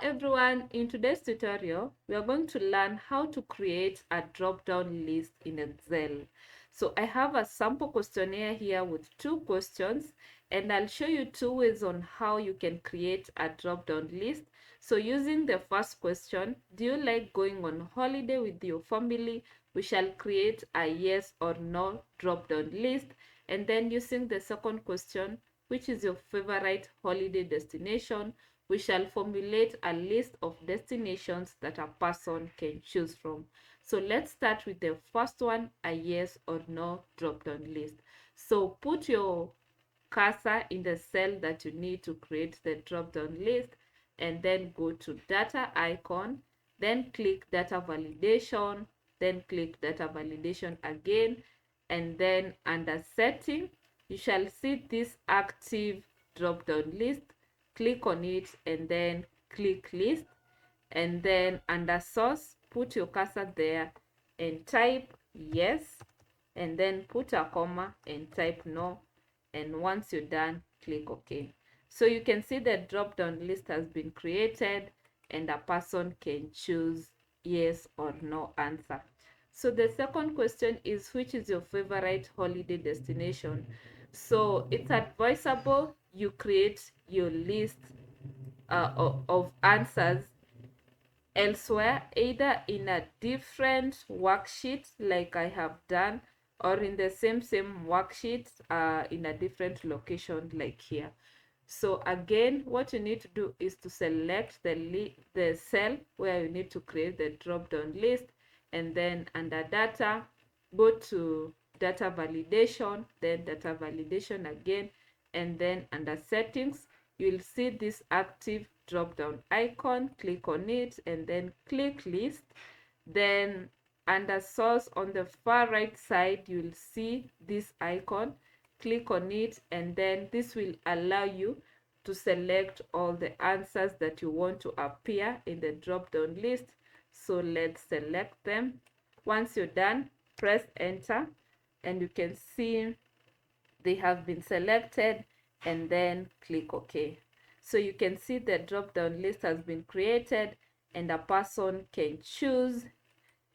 everyone, in today's tutorial, we are going to learn how to create a drop-down list in Excel. So I have a sample questionnaire here with 2 questions, and I'll show you 2 ways on how you can create a drop-down list. So using the first question, do you like going on holiday with your family? We shall create a yes or no drop-down list. And then using the second question, which is your favorite holiday destination? We shall formulate a list of destinations that a person can choose from. So let's start with the first one, a yes or no drop-down list. So put your cursor in the cell that you need to create the drop-down list, and then go to data icon, then click data validation, then click data validation again, and then under setting, you shall see this active drop-down list. Click on it and then click list, and then under source, put your cursor there and type yes, and then put a comma and type no, and once you're done, click OK. So you can see the drop down list has been created and a person can choose yes or no answer. So the second question is, which is your favorite holiday destination? So it's advisable you create your list of answers elsewhere, either in a different worksheet like I have done, or in the same worksheet in a different location like here. So again, what you need to do is to select the cell where you need to create the drop down list, and then under data, go to data validation, then data validation again, and then under settings, you'll see this active drop down icon. Click on it and then click list. Then under source on the far right side, you'll see this icon. Click on it, and then this will allow you to select all the answers that you want to appear in the drop down list. So let's select them. Once you're done, press enter, and you can see they have been selected, and then click OK. So you can see the drop down list has been created and a person can choose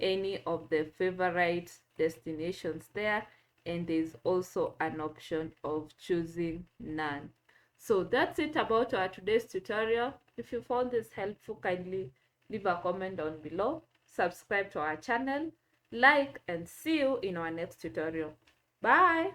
any of the favorite destinations there, and there's also an option of choosing none. So that's it about our today's tutorial. If you found this helpful, kindly leave a comment down below, subscribe to our channel, like, and see you in our next tutorial. Bye.